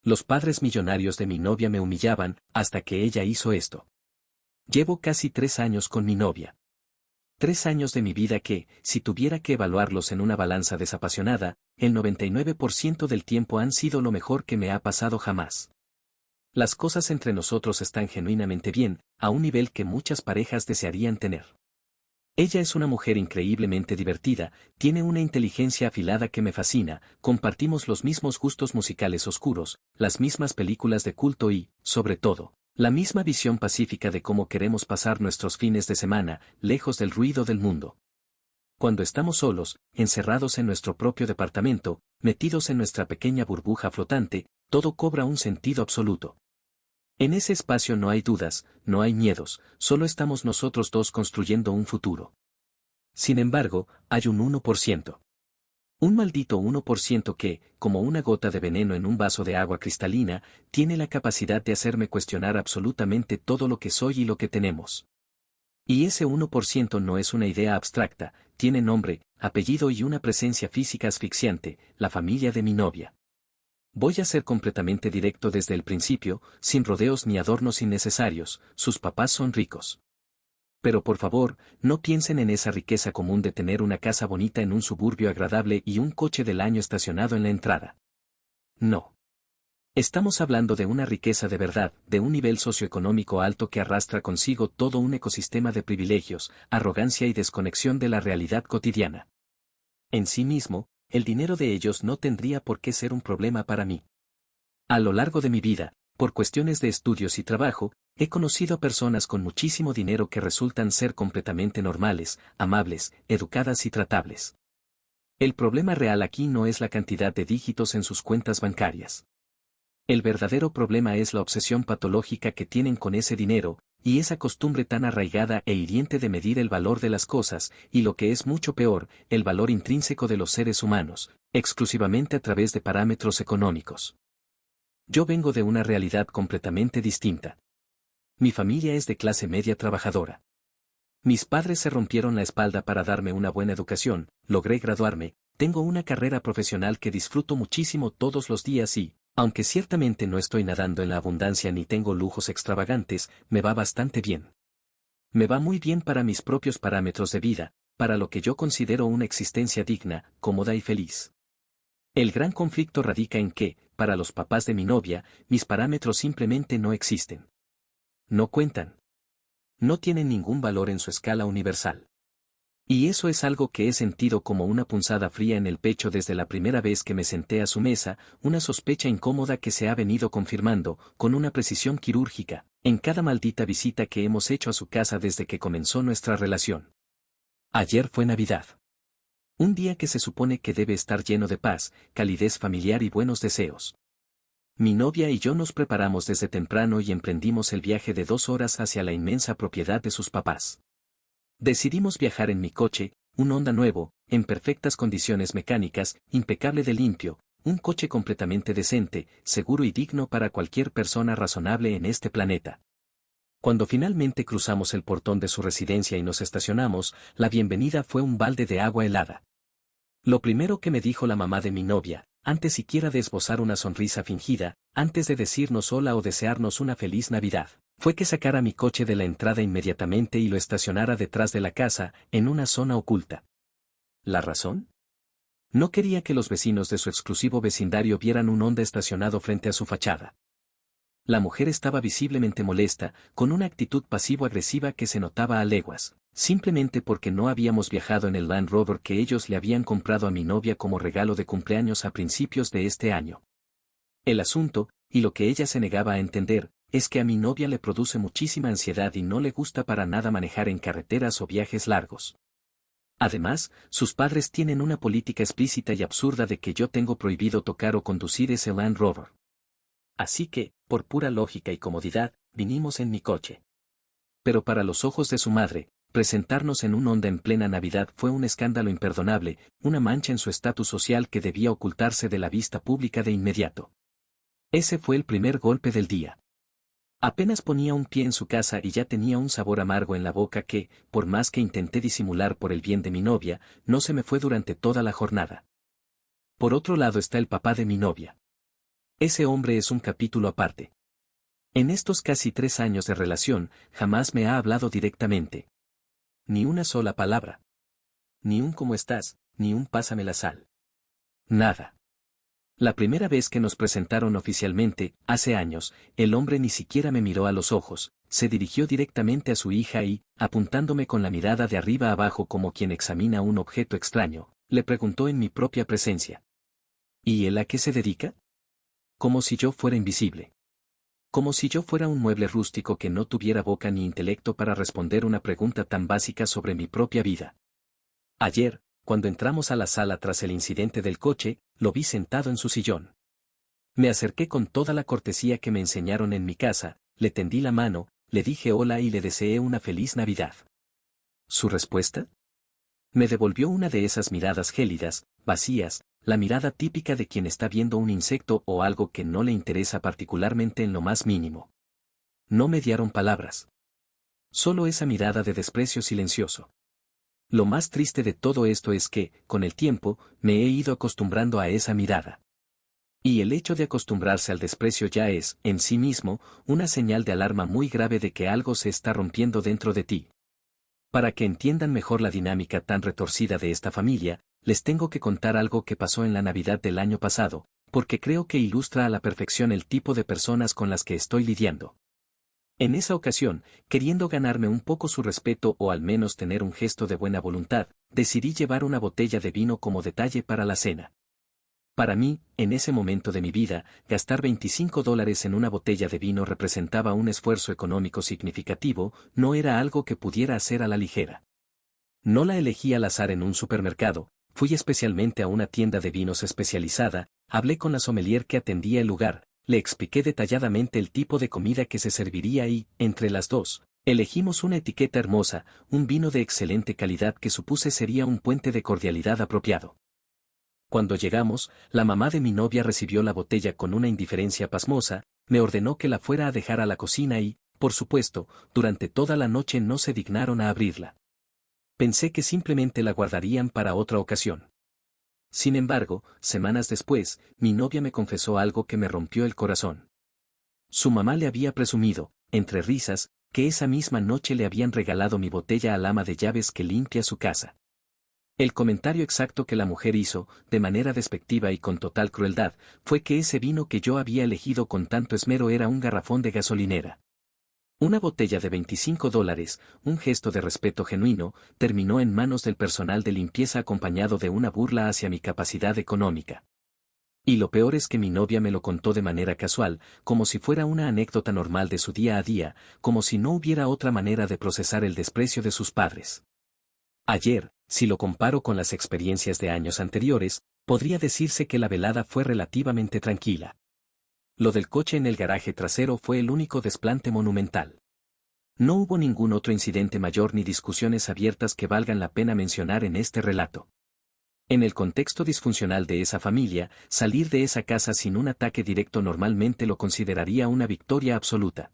Los padres millonarios de mi novia me humillaban, hasta que ella hizo esto. Llevo casi 3 años con mi novia. 3 años de mi vida que, si tuviera que evaluarlos en una balanza desapasionada, el 99% del tiempo han sido lo mejor que me ha pasado jamás. Las cosas entre nosotros están genuinamente bien, a un nivel que muchas parejas desearían tener. Ella es una mujer increíblemente divertida, tiene una inteligencia afilada que me fascina, compartimos los mismos gustos musicales oscuros, las mismas películas de culto y, sobre todo, la misma visión pacífica de cómo queremos pasar nuestros fines de semana, lejos del ruido del mundo. Cuando estamos solos, encerrados en nuestro propio departamento, metidos en nuestra pequeña burbuja flotante, todo cobra un sentido absoluto. En ese espacio no hay dudas, no hay miedos, solo estamos nosotros dos construyendo un futuro. Sin embargo, hay un 1%. Un maldito 1% que, como una gota de veneno en un vaso de agua cristalina, tiene la capacidad de hacerme cuestionar absolutamente todo lo que soy y lo que tenemos. Y ese 1% no es una idea abstracta, tiene nombre, apellido y una presencia física asfixiante, la familia de mi novia. Voy a ser completamente directo desde el principio, sin rodeos ni adornos innecesarios, sus papás son ricos. Pero por favor, no piensen en esa riqueza común de tener una casa bonita en un suburbio agradable y un coche del año estacionado en la entrada. No. Estamos hablando de una riqueza de verdad, de un nivel socioeconómico alto que arrastra consigo todo un ecosistema de privilegios, arrogancia y desconexión de la realidad cotidiana. En sí mismo, el dinero de ellos no tendría por qué ser un problema para mí. A lo largo de mi vida, por cuestiones de estudios y trabajo, he conocido a personas con muchísimo dinero que resultan ser completamente normales, amables, educadas y tratables. El problema real aquí no es la cantidad de dígitos en sus cuentas bancarias. El verdadero problema es la obsesión patológica que tienen con ese dinero, y esa costumbre tan arraigada e hiriente de medir el valor de las cosas, y lo que es mucho peor, el valor intrínseco de los seres humanos, exclusivamente a través de parámetros económicos. Yo vengo de una realidad completamente distinta. Mi familia es de clase media trabajadora. Mis padres se rompieron la espalda para darme una buena educación, logré graduarme, tengo una carrera profesional que disfruto muchísimo todos los días y, aunque ciertamente no estoy nadando en la abundancia ni tengo lujos extravagantes, me va bastante bien. Me va muy bien para mis propios parámetros de vida, para lo que yo considero una existencia digna, cómoda y feliz. El gran conflicto radica en que, para los papás de mi novia, mis parámetros simplemente no existen. No cuentan. No tienen ningún valor en su escala universal. Y eso es algo que he sentido como una punzada fría en el pecho desde la primera vez que me senté a su mesa, una sospecha incómoda que se ha venido confirmando, con una precisión quirúrgica, en cada maldita visita que hemos hecho a su casa desde que comenzó nuestra relación. Ayer fue Navidad. Un día que se supone que debe estar lleno de paz, calidez familiar y buenos deseos. Mi novia y yo nos preparamos desde temprano y emprendimos el viaje de 2 horas hacia la inmensa propiedad de sus papás. Decidimos viajar en mi coche, un Honda nuevo, en perfectas condiciones mecánicas, impecable de limpio, un coche completamente decente, seguro y digno para cualquier persona razonable en este planeta. Cuando finalmente cruzamos el portón de su residencia y nos estacionamos, la bienvenida fue un balde de agua helada. Lo primero que me dijo la mamá de mi novia, antes siquiera de esbozar una sonrisa fingida, antes de decirnos hola o desearnos una feliz Navidad, fue que sacara mi coche de la entrada inmediatamente y lo estacionara detrás de la casa, en una zona oculta. ¿La razón? No quería que los vecinos de su exclusivo vecindario vieran un Honda estacionado frente a su fachada. La mujer estaba visiblemente molesta, con una actitud pasivo-agresiva que se notaba a leguas, simplemente porque no habíamos viajado en el Land Rover que ellos le habían comprado a mi novia como regalo de cumpleaños a principios de este año. El asunto, y lo que ella se negaba a entender, es que a mi novia le produce muchísima ansiedad y no le gusta para nada manejar en carreteras o viajes largos. Además, sus padres tienen una política explícita y absurda de que yo tengo prohibido tocar o conducir ese Land Rover. Así que, por pura lógica y comodidad, vinimos en mi coche. Pero para los ojos de su madre, presentarnos en un Honda en plena Navidad fue un escándalo imperdonable, una mancha en su estatus social que debía ocultarse de la vista pública de inmediato. Ese fue el primer golpe del día. Apenas ponía un pie en su casa y ya tenía un sabor amargo en la boca que, por más que intenté disimular por el bien de mi novia, no se me fue durante toda la jornada. Por otro lado está el papá de mi novia. Ese hombre es un capítulo aparte. En estos casi 3 años de relación, jamás me ha hablado directamente. Ni una sola palabra. Ni un ¿cómo estás?, ni un pásame la sal. Nada. La primera vez que nos presentaron oficialmente, hace años, el hombre ni siquiera me miró a los ojos, se dirigió directamente a su hija y, apuntándome con la mirada de arriba abajo como quien examina un objeto extraño, le preguntó en mi propia presencia. ¿Y él a qué se dedica? Como si yo fuera invisible. Como si yo fuera un mueble rústico que no tuviera boca ni intelecto para responder una pregunta tan básica sobre mi propia vida. Ayer, cuando entramos a la sala tras el incidente del coche, lo vi sentado en su sillón. Me acerqué con toda la cortesía que me enseñaron en mi casa, le tendí la mano, le dije hola y le deseé una feliz Navidad. ¿Su respuesta? Me devolvió una de esas miradas gélidas, vacías, la mirada típica de quien está viendo un insecto o algo que no le interesa particularmente en lo más mínimo. No mediaron palabras. Solo esa mirada de desprecio silencioso. Lo más triste de todo esto es que, con el tiempo, me he ido acostumbrando a esa mirada. Y el hecho de acostumbrarse al desprecio ya es, en sí mismo, una señal de alarma muy grave de que algo se está rompiendo dentro de ti. Para que entiendan mejor la dinámica tan retorcida de esta familia, les tengo que contar algo que pasó en la Navidad del año pasado, porque creo que ilustra a la perfección el tipo de personas con las que estoy lidiando. En esa ocasión, queriendo ganarme un poco su respeto o al menos tener un gesto de buena voluntad, decidí llevar una botella de vino como detalle para la cena. Para mí, en ese momento de mi vida, gastar $25 en una botella de vino representaba un esfuerzo económico significativo, no era algo que pudiera hacer a la ligera. No la elegí al azar en un supermercado, fui especialmente a una tienda de vinos especializada, hablé con la sommelier que atendía el lugar, le expliqué detalladamente el tipo de comida que se serviría y, entre las dos, elegimos una etiqueta hermosa, un vino de excelente calidad que supuse sería un puente de cordialidad apropiado. Cuando llegamos, la mamá de mi novia recibió la botella con una indiferencia pasmosa, me ordenó que la fuera a dejar a la cocina y, por supuesto, durante toda la noche no se dignaron a abrirla. Pensé que simplemente la guardarían para otra ocasión. Sin embargo, semanas después, mi novia me confesó algo que me rompió el corazón. Su mamá le había presumido, entre risas, que esa misma noche le habían regalado mi botella al ama de llaves que limpia su casa. El comentario exacto que la mujer hizo, de manera despectiva y con total crueldad, fue que ese vino que yo había elegido con tanto esmero era un garrafón de gasolinera. Una botella de $25, un gesto de respeto genuino, terminó en manos del personal de limpieza acompañado de una burla hacia mi capacidad económica. Y lo peor es que mi novia me lo contó de manera casual, como si fuera una anécdota normal de su día a día, como si no hubiera otra manera de procesar el desprecio de sus padres. Ayer, si lo comparo con las experiencias de años anteriores, podría decirse que la velada fue relativamente tranquila. Lo del coche en el garaje trasero fue el único desplante monumental. No hubo ningún otro incidente mayor ni discusiones abiertas que valgan la pena mencionar en este relato. En el contexto disfuncional de esa familia, salir de esa casa sin un ataque directo normalmente lo consideraría una victoria absoluta.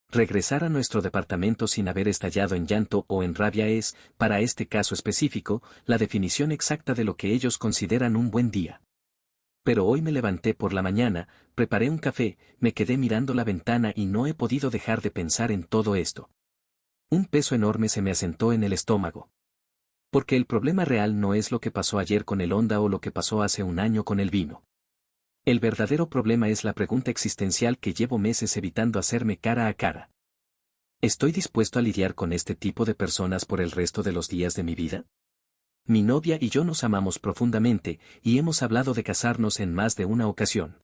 Regresar a nuestro departamento sin haber estallado en llanto o en rabia es, para este caso específico, la definición exacta de lo que ellos consideran un buen día. Pero hoy me levanté por la mañana, preparé un café, me quedé mirando la ventana y no he podido dejar de pensar en todo esto. Un peso enorme se me asentó en el estómago. Porque el problema real no es lo que pasó ayer con el Honda o lo que pasó hace un año con el vino. El verdadero problema es la pregunta existencial que llevo meses evitando hacerme cara a cara. ¿Estoy dispuesto a lidiar con este tipo de personas por el resto de los días de mi vida? Mi novia y yo nos amamos profundamente, y hemos hablado de casarnos en más de una ocasión.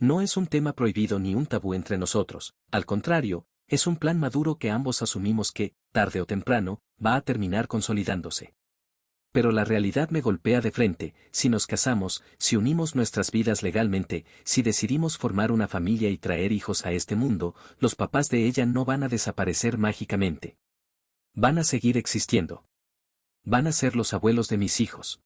No es un tema prohibido ni un tabú entre nosotros, al contrario, es un plan maduro que ambos asumimos que, tarde o temprano, va a terminar consolidándose. Pero la realidad me golpea de frente, si nos casamos, si unimos nuestras vidas legalmente, si decidimos formar una familia y traer hijos a este mundo, los papás de ella no van a desaparecer mágicamente. Van a seguir existiendo. Van a ser los abuelos de mis hijos.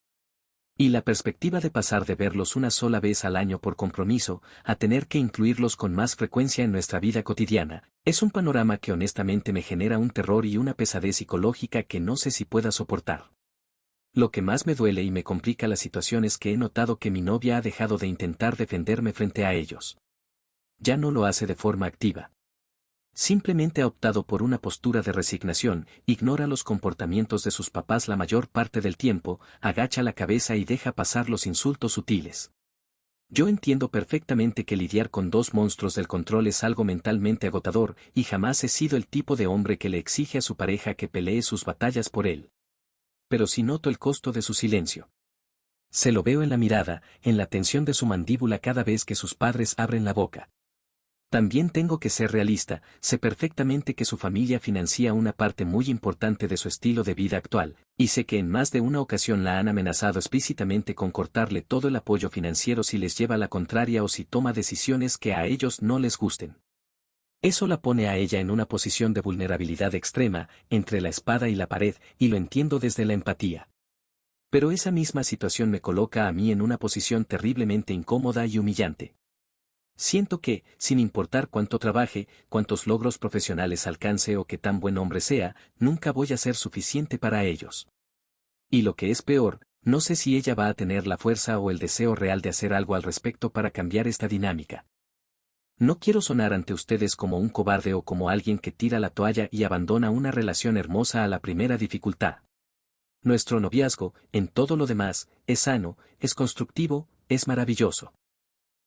Y la perspectiva de pasar de verlos una sola vez al año por compromiso, a tener que incluirlos con más frecuencia en nuestra vida cotidiana, es un panorama que honestamente me genera un terror y una pesadez psicológica que no sé si pueda soportar. Lo que más me duele y me complica la situación es que he notado que mi novia ha dejado de intentar defenderme frente a ellos. Ya no lo hace de forma activa. Simplemente ha optado por una postura de resignación, ignora los comportamientos de sus papás la mayor parte del tiempo, agacha la cabeza y deja pasar los insultos sutiles. Yo entiendo perfectamente que lidiar con dos monstruos del control es algo mentalmente agotador, y jamás he sido el tipo de hombre que le exige a su pareja que pelee sus batallas por él. Pero sí noto el costo de su silencio. Se lo veo en la mirada, en la tensión de su mandíbula cada vez que sus padres abren la boca. También tengo que ser realista, sé perfectamente que su familia financia una parte muy importante de su estilo de vida actual, y sé que en más de una ocasión la han amenazado explícitamente con cortarle todo el apoyo financiero si les lleva la contraria o si toma decisiones que a ellos no les gusten. Eso la pone a ella en una posición de vulnerabilidad extrema, entre la espada y la pared, y lo entiendo desde la empatía. Pero esa misma situación me coloca a mí en una posición terriblemente incómoda y humillante. Siento que, sin importar cuánto trabaje, cuántos logros profesionales alcance o qué tan buen hombre sea, nunca voy a ser suficiente para ellos. Y lo que es peor, no sé si ella va a tener la fuerza o el deseo real de hacer algo al respecto para cambiar esta dinámica. No quiero sonar ante ustedes como un cobarde o como alguien que tira la toalla y abandona una relación hermosa a la primera dificultad. Nuestro noviazgo, en todo lo demás, es sano, es constructivo, es maravilloso.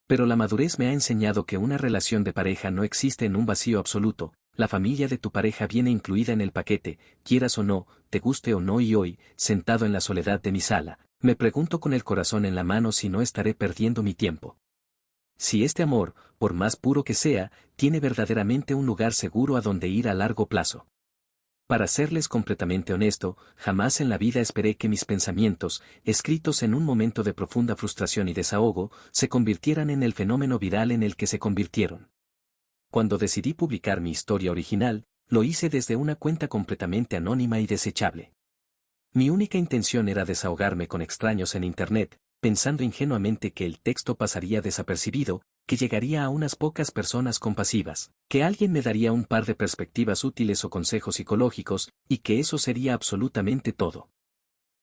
Pero la madurez me ha enseñado que una relación de pareja no existe en un vacío absoluto, la familia de tu pareja viene incluida en el paquete, quieras o no, te guste o no, y hoy, sentado en la soledad de mi sala, me pregunto con el corazón en la mano si no estaré perdiendo mi tiempo. Si este amor, por más puro que sea, tiene verdaderamente un lugar seguro a donde ir a largo plazo. Para serles completamente honesto, jamás en la vida esperé que mis pensamientos, escritos en un momento de profunda frustración y desahogo, se convirtieran en el fenómeno viral en el que se convirtieron. Cuando decidí publicar mi historia original, lo hice desde una cuenta completamente anónima y desechable. Mi única intención era desahogarme con extraños en Internet, pensando ingenuamente que el texto pasaría desapercibido, que llegaría a unas pocas personas compasivas, que alguien me daría un par de perspectivas útiles o consejos psicológicos, y que eso sería absolutamente todo.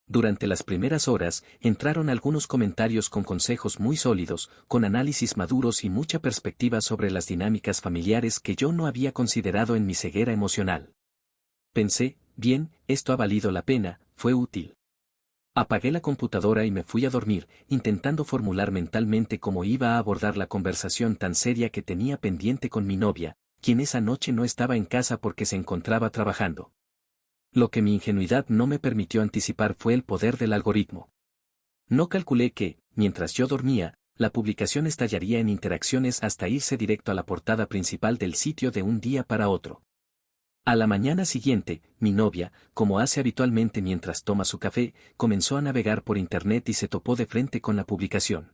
Durante las primeras horas, entraron algunos comentarios con consejos muy sólidos, con análisis maduros y mucha perspectiva sobre las dinámicas familiares que yo no había considerado en mi ceguera emocional. Pensé, bien, esto ha valido la pena, fue útil. Apagué la computadora y me fui a dormir, intentando formular mentalmente cómo iba a abordar la conversación tan seria que tenía pendiente con mi novia, quien esa noche no estaba en casa porque se encontraba trabajando. Lo que mi ingenuidad no me permitió anticipar fue el poder del algoritmo. No calculé que, mientras yo dormía, la publicación estallaría en interacciones hasta irse directo a la portada principal del sitio de un día para otro. A la mañana siguiente, mi novia, como hace habitualmente mientras toma su café, comenzó a navegar por internet y se topó de frente con la publicación.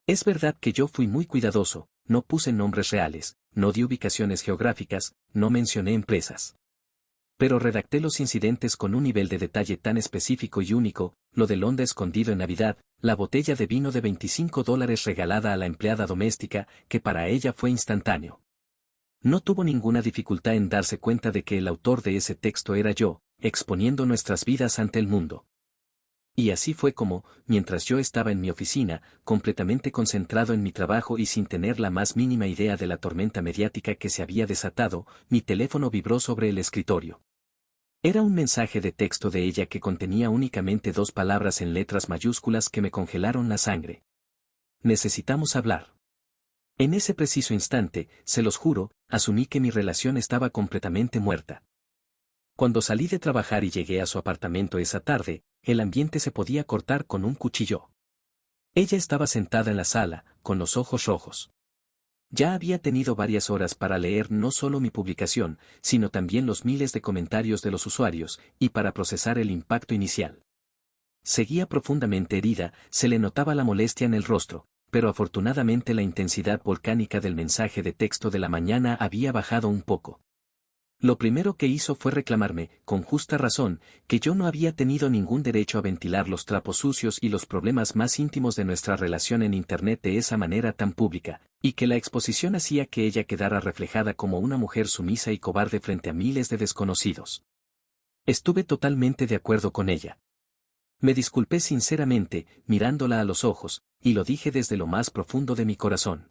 Es verdad que yo fui muy cuidadoso, no puse nombres reales, no di ubicaciones geográficas, no mencioné empresas. Pero redacté los incidentes con un nivel de detalle tan específico y único, lo del onda escondido en Navidad, la botella de vino de $25 regalada a la empleada doméstica, que para ella fue instantáneo. No tuvo ninguna dificultad en darse cuenta de que el autor de ese texto era yo, exponiendo nuestras vidas ante el mundo. Y así fue como, mientras yo estaba en mi oficina, completamente concentrado en mi trabajo y sin tener la más mínima idea de la tormenta mediática que se había desatado, mi teléfono vibró sobre el escritorio. Era un mensaje de texto de ella que contenía únicamente 2 palabras en letras mayúsculas que me congelaron la sangre. Necesitamos hablar. En ese preciso instante, se los juro, asumí que mi relación estaba completamente muerta. Cuando salí de trabajar y llegué a su apartamento esa tarde, el ambiente se podía cortar con un cuchillo. Ella estaba sentada en la sala, con los ojos rojos. Ya había tenido varias horas para leer no solo mi publicación, sino también los miles de comentarios de los usuarios, y para procesar el impacto inicial. Seguía profundamente herida, se le notaba la molestia en el rostro, pero afortunadamente la intensidad volcánica del mensaje de texto de la mañana había bajado un poco. Lo primero que hizo fue reclamarme, con justa razón, que yo no había tenido ningún derecho a ventilar los trapos sucios y los problemas más íntimos de nuestra relación en Internet de esa manera tan pública, y que la exposición hacía que ella quedara reflejada como una mujer sumisa y cobarde frente a miles de desconocidos. Estuve totalmente de acuerdo con ella. Me disculpé sinceramente, mirándola a los ojos, y lo dije desde lo más profundo de mi corazón.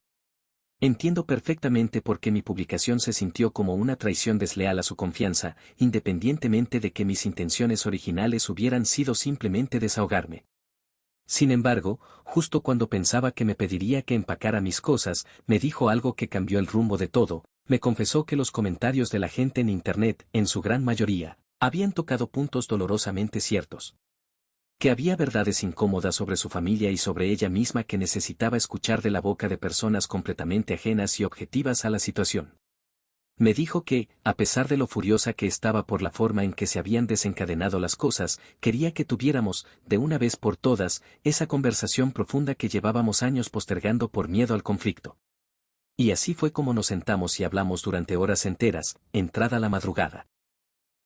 Entiendo perfectamente por qué mi publicación se sintió como una traición desleal a su confianza, independientemente de que mis intenciones originales hubieran sido simplemente desahogarme. Sin embargo, justo cuando pensaba que me pediría que empacara mis cosas, me dijo algo que cambió el rumbo de todo. Me confesó que los comentarios de la gente en Internet, en su gran mayoría, habían tocado puntos dolorosamente ciertos. Que había verdades incómodas sobre su familia y sobre ella misma que necesitaba escuchar de la boca de personas completamente ajenas y objetivas a la situación. Me dijo que, a pesar de lo furiosa que estaba por la forma en que se habían desencadenado las cosas, quería que tuviéramos, de una vez por todas, esa conversación profunda que llevábamos años postergando por miedo al conflicto. Y así fue como nos sentamos y hablamos durante horas enteras, entrada la madrugada.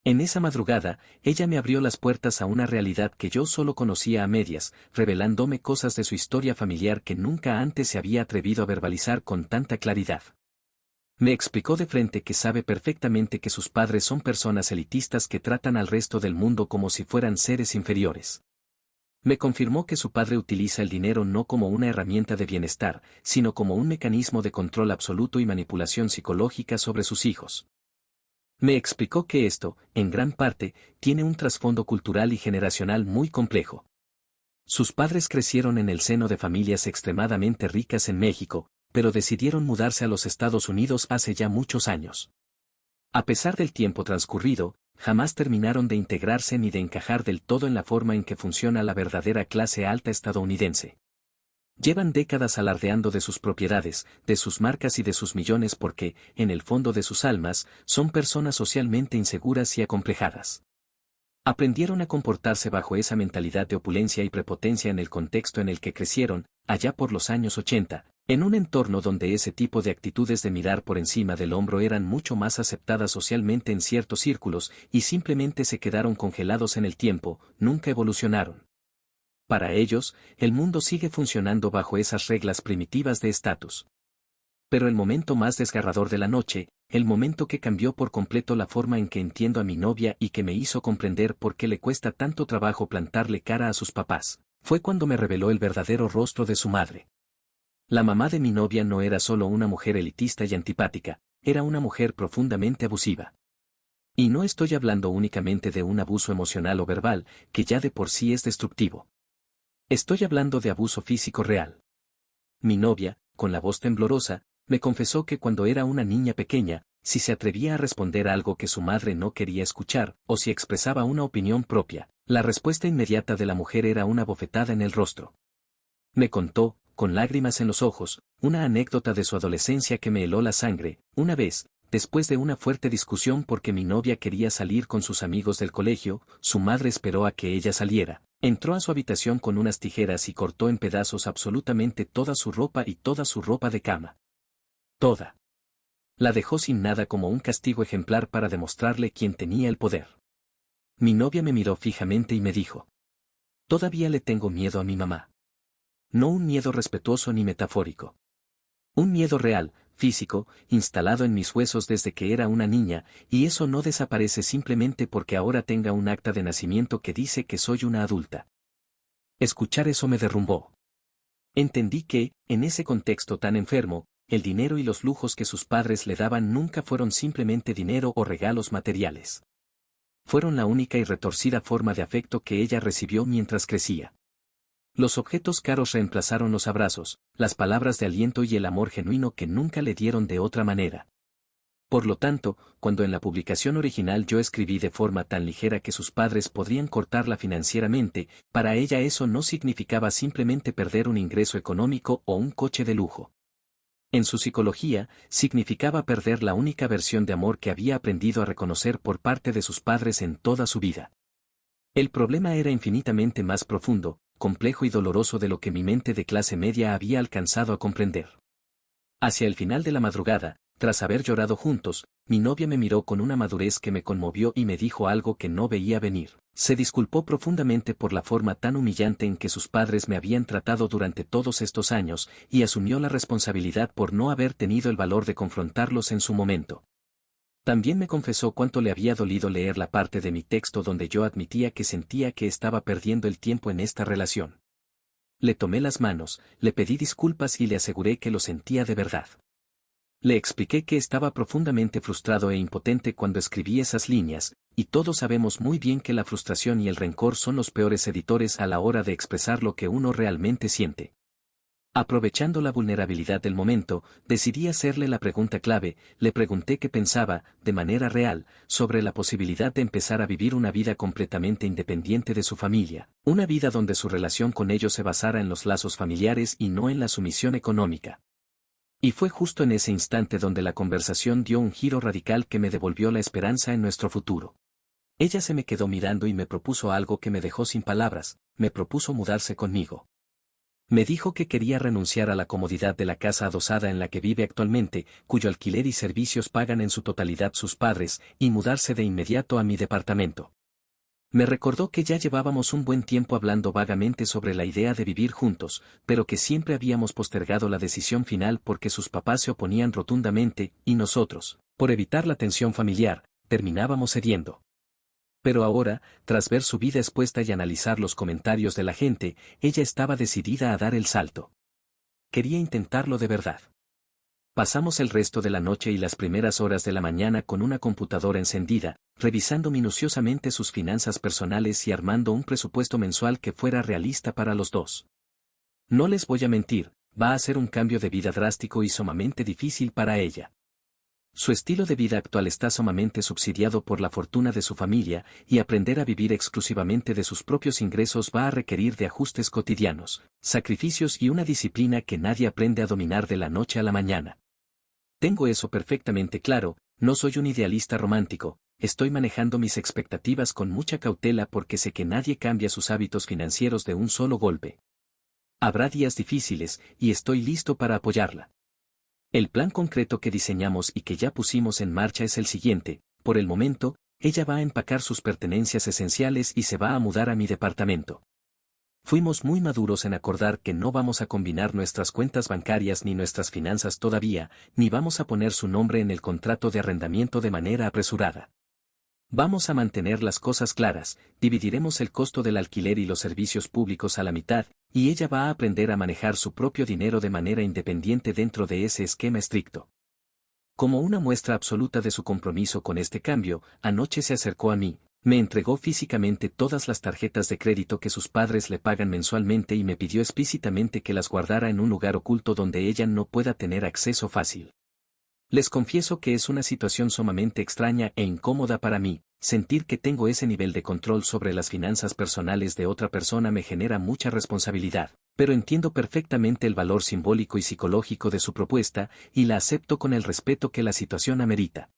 En esa madrugada, ella me abrió las puertas a una realidad que yo solo conocía a medias, revelándome cosas de su historia familiar que nunca antes se había atrevido a verbalizar con tanta claridad. Me explicó de frente que sabe perfectamente que sus padres son personas elitistas que tratan al resto del mundo como si fueran seres inferiores. Me confirmó que su padre utiliza el dinero no como una herramienta de bienestar, sino como un mecanismo de control absoluto y manipulación psicológica sobre sus hijos. Me explicó que esto, en gran parte, tiene un trasfondo cultural y generacional muy complejo. Sus padres crecieron en el seno de familias extremadamente ricas en México, pero decidieron mudarse a los Estados Unidos hace ya muchos años. A pesar del tiempo transcurrido, jamás terminaron de integrarse ni de encajar del todo en la forma en que funciona la verdadera clase alta estadounidense. Llevan décadas alardeando de sus propiedades, de sus marcas y de sus millones porque, en el fondo de sus almas, son personas socialmente inseguras y acomplejadas. Aprendieron a comportarse bajo esa mentalidad de opulencia y prepotencia en el contexto en el que crecieron, allá por los años 80, en un entorno donde ese tipo de actitudes de mirar por encima del hombro eran mucho más aceptadas socialmente en ciertos círculos y simplemente se quedaron congelados en el tiempo, nunca evolucionaron. Para ellos, el mundo sigue funcionando bajo esas reglas primitivas de estatus. Pero el momento más desgarrador de la noche, el momento que cambió por completo la forma en que entiendo a mi novia y que me hizo comprender por qué le cuesta tanto trabajo plantarle cara a sus papás, fue cuando me reveló el verdadero rostro de su madre. La mamá de mi novia no era solo una mujer elitista y antipática, era una mujer profundamente abusiva. Y no estoy hablando únicamente de un abuso emocional o verbal, que ya de por sí es destructivo. Estoy hablando de abuso físico real. Mi novia, con la voz temblorosa, me confesó que cuando era una niña pequeña, si se atrevía a responder algo que su madre no quería escuchar, o si expresaba una opinión propia, la respuesta inmediata de la mujer era una bofetada en el rostro. Me contó, con lágrimas en los ojos, una anécdota de su adolescencia que me heló la sangre. Una vez, después de una fuerte discusión porque mi novia quería salir con sus amigos del colegio, su madre esperó a que ella saliera. Entró a su habitación con unas tijeras y cortó en pedazos absolutamente toda su ropa y toda su ropa de cama. Toda. La dejó sin nada como un castigo ejemplar para demostrarle quién tenía el poder. Mi novia me miró fijamente y me dijo: todavía le tengo miedo a mi mamá. No un miedo respetuoso ni metafórico. Un miedo real, físico, instalado en mis huesos desde que era una niña, y eso no desaparece simplemente porque ahora tenga un acta de nacimiento que dice que soy una adulta. Escuchar eso me derrumbó. Entendí que, en ese contexto tan enfermo, el dinero y los lujos que sus padres le daban nunca fueron simplemente dinero o regalos materiales. Fueron la única y retorcida forma de afecto que ella recibió mientras crecía. Los objetos caros reemplazaron los abrazos, las palabras de aliento y el amor genuino que nunca le dieron de otra manera. Por lo tanto, cuando en la publicación original yo escribí de forma tan ligera que sus padres podrían cortarla financieramente, para ella eso no significaba simplemente perder un ingreso económico o un coche de lujo. En su psicología, significaba perder la única versión de amor que había aprendido a reconocer por parte de sus padres en toda su vida. El problema era infinitamente más profundo, complejo y doloroso de lo que mi mente de clase media había alcanzado a comprender. Hacia el final de la madrugada, tras haber llorado juntos, mi novia me miró con una madurez que me conmovió y me dijo algo que no veía venir. Se disculpó profundamente por la forma tan humillante en que sus padres me habían tratado durante todos estos años, y asumió la responsabilidad por no haber tenido el valor de confrontarlos en su momento. También me confesó cuánto le había dolido leer la parte de mi texto donde yo admitía que sentía que estaba perdiendo el tiempo en esta relación. Le tomé las manos, le pedí disculpas y le aseguré que lo sentía de verdad. Le expliqué que estaba profundamente frustrado e impotente cuando escribí esas líneas, y todos sabemos muy bien que la frustración y el rencor son los peores editores a la hora de expresar lo que uno realmente siente. Aprovechando la vulnerabilidad del momento, decidí hacerle la pregunta clave, le pregunté qué pensaba, de manera real, sobre la posibilidad de empezar a vivir una vida completamente independiente de su familia, una vida donde su relación con ellos se basara en los lazos familiares y no en la sumisión económica. Y fue justo en ese instante donde la conversación dio un giro radical que me devolvió la esperanza en nuestro futuro. Ella se me quedó mirando y me propuso algo que me dejó sin palabras, me propuso mudarse conmigo. Me dijo que quería renunciar a la comodidad de la casa adosada en la que vive actualmente, cuyo alquiler y servicios pagan en su totalidad sus padres, y mudarse de inmediato a mi departamento. Me recordó que ya llevábamos un buen tiempo hablando vagamente sobre la idea de vivir juntos, pero que siempre habíamos postergado la decisión final porque sus papás se oponían rotundamente, y nosotros, por evitar la tensión familiar, terminábamos cediendo. Pero ahora, tras ver su vida expuesta y analizar los comentarios de la gente, ella estaba decidida a dar el salto. Quería intentarlo de verdad. Pasamos el resto de la noche y las primeras horas de la mañana con una computadora encendida, revisando minuciosamente sus finanzas personales y armando un presupuesto mensual que fuera realista para los dos. No les voy a mentir, va a ser un cambio de vida drástico y sumamente difícil para ella. Su estilo de vida actual está sumamente subsidiado por la fortuna de su familia, y aprender a vivir exclusivamente de sus propios ingresos va a requerir de ajustes cotidianos, sacrificios y una disciplina que nadie aprende a dominar de la noche a la mañana. Tengo eso perfectamente claro, no soy un idealista romántico, estoy manejando mis expectativas con mucha cautela porque sé que nadie cambia sus hábitos financieros de un solo golpe. Habrá días difíciles, y estoy listo para apoyarla. El plan concreto que diseñamos y que ya pusimos en marcha es el siguiente: por el momento, ella va a empacar sus pertenencias esenciales y se va a mudar a mi departamento. Fuimos muy maduros en acordar que no vamos a combinar nuestras cuentas bancarias ni nuestras finanzas todavía, ni vamos a poner su nombre en el contrato de arrendamiento de manera apresurada. Vamos a mantener las cosas claras, dividiremos el costo del alquiler y los servicios públicos a la mitad, y ella va a aprender a manejar su propio dinero de manera independiente dentro de ese esquema estricto. Como una muestra absoluta de su compromiso con este cambio, anoche se acercó a mí, me entregó físicamente todas las tarjetas de crédito que sus padres le pagan mensualmente y me pidió explícitamente que las guardara en un lugar oculto donde ella no pueda tener acceso fácil. Les confieso que es una situación sumamente extraña e incómoda para mí. Sentir que tengo ese nivel de control sobre las finanzas personales de otra persona me genera mucha responsabilidad, pero entiendo perfectamente el valor simbólico y psicológico de su propuesta, y la acepto con el respeto que la situación amerita.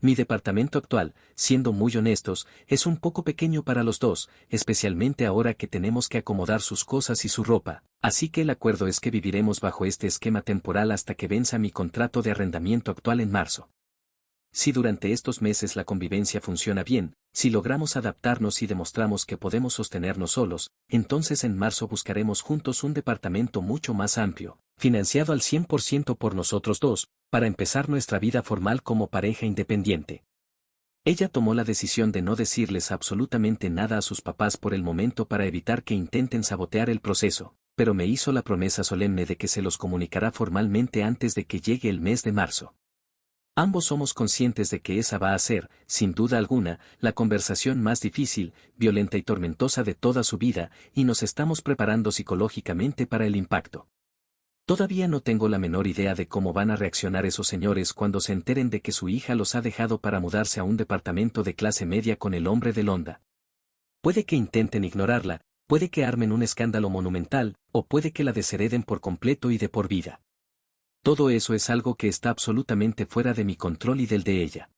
Mi departamento actual, siendo muy honestos, es un poco pequeño para los dos, especialmente ahora que tenemos que acomodar sus cosas y su ropa, así que el acuerdo es que viviremos bajo este esquema temporal hasta que venza mi contrato de arrendamiento actual en marzo. Si durante estos meses la convivencia funciona bien, si logramos adaptarnos y demostramos que podemos sostenernos solos, entonces en marzo buscaremos juntos un departamento mucho más amplio, financiado al 100% por nosotros dos, para empezar nuestra vida formal como pareja independiente. Ella tomó la decisión de no decirles absolutamente nada a sus papás por el momento para evitar que intenten sabotear el proceso, pero me hizo la promesa solemne de que se los comunicará formalmente antes de que llegue el mes de marzo. Ambos somos conscientes de que esa va a ser, sin duda alguna, la conversación más difícil, violenta y tormentosa de toda su vida, y nos estamos preparando psicológicamente para el impacto. Todavía no tengo la menor idea de cómo van a reaccionar esos señores cuando se enteren de que su hija los ha dejado para mudarse a un departamento de clase media con el hombre de Londa. Puede que intenten ignorarla, puede que armen un escándalo monumental, o puede que la deshereden por completo y de por vida. Todo eso es algo que está absolutamente fuera de mi control y del de ella.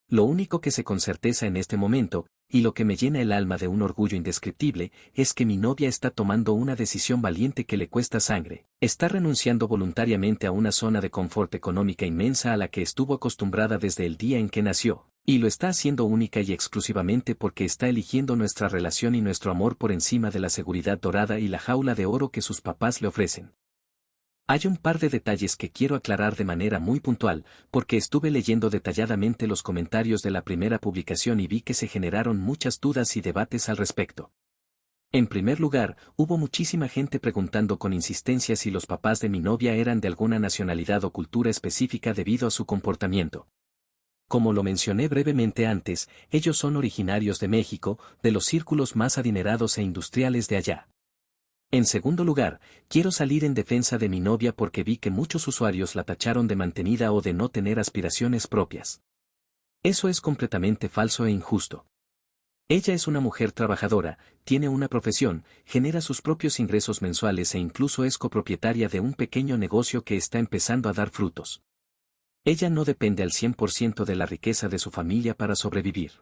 Lo único que sé con certeza en este momento, y lo que me llena el alma de un orgullo indescriptible, es que mi novia está tomando una decisión valiente que le cuesta sangre. Está renunciando voluntariamente a una zona de confort económica inmensa a la que estuvo acostumbrada desde el día en que nació, y lo está haciendo única y exclusivamente porque está eligiendo nuestra relación y nuestro amor por encima de la seguridad dorada y la jaula de oro que sus papás le ofrecen. Hay un par de detalles que quiero aclarar de manera muy puntual, porque estuve leyendo detalladamente los comentarios de la primera publicación y vi que se generaron muchas dudas y debates al respecto. En primer lugar, hubo muchísima gente preguntando con insistencia si los papás de mi novia eran de alguna nacionalidad o cultura específica debido a su comportamiento. Como lo mencioné brevemente antes, ellos son originarios de México, de los círculos más adinerados e industriales de allá. En segundo lugar, quiero salir en defensa de mi novia porque vi que muchos usuarios la tacharon de mantenida o de no tener aspiraciones propias. Eso es completamente falso e injusto. Ella es una mujer trabajadora, tiene una profesión, genera sus propios ingresos mensuales e incluso es copropietaria de un pequeño negocio que está empezando a dar frutos. Ella no depende al 100% de la riqueza de su familia para sobrevivir.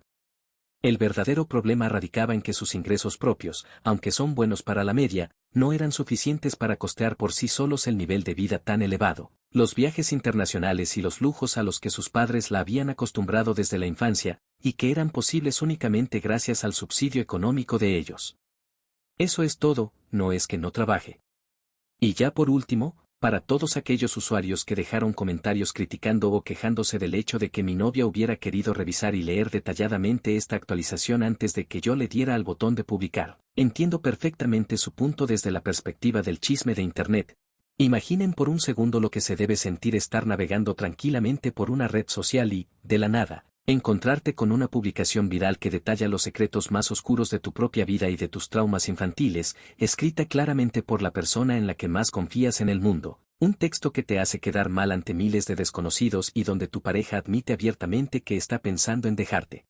El verdadero problema radicaba en que sus ingresos propios, aunque son buenos para la media, no eran suficientes para costear por sí solos el nivel de vida tan elevado, los viajes internacionales y los lujos a los que sus padres la habían acostumbrado desde la infancia, y que eran posibles únicamente gracias al subsidio económico de ellos. Eso es todo, no es que no trabaje. Y ya por último, para todos aquellos usuarios que dejaron comentarios criticando o quejándose del hecho de que mi novia hubiera querido revisar y leer detalladamente esta actualización antes de que yo le diera al botón de publicar, entiendo perfectamente su punto desde la perspectiva del chisme de Internet. Imaginen por un segundo lo que se debe sentir estar navegando tranquilamente por una red social y, de la nada, encontrarte con una publicación viral que detalla los secretos más oscuros de tu propia vida y de tus traumas infantiles, escrita claramente por la persona en la que más confías en el mundo, un texto que te hace quedar mal ante miles de desconocidos y donde tu pareja admite abiertamente que está pensando en dejarte.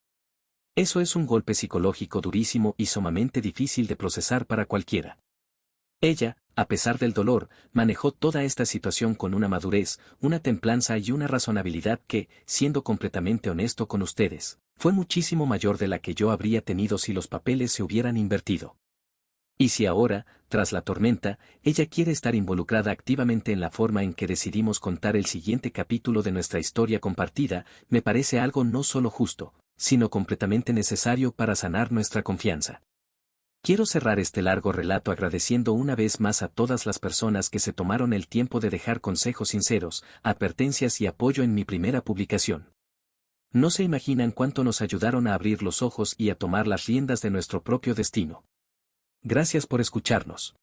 Eso es un golpe psicológico durísimo y sumamente difícil de procesar para cualquiera. Ella, a pesar del dolor, manejó toda esta situación con una madurez, una templanza y una razonabilidad que, siendo completamente honesto con ustedes, fue muchísimo mayor de la que yo habría tenido si los papeles se hubieran invertido. Y si ahora, tras la tormenta, ella quiere estar involucrada activamente en la forma en que decidimos contar el siguiente capítulo de nuestra historia compartida, me parece algo no solo justo, sino completamente necesario para sanar nuestra confianza. Quiero cerrar este largo relato agradeciendo una vez más a todas las personas que se tomaron el tiempo de dejar consejos sinceros, advertencias y apoyo en mi primera publicación. No se imaginan cuánto nos ayudaron a abrir los ojos y a tomar las riendas de nuestro propio destino. Gracias por escucharnos.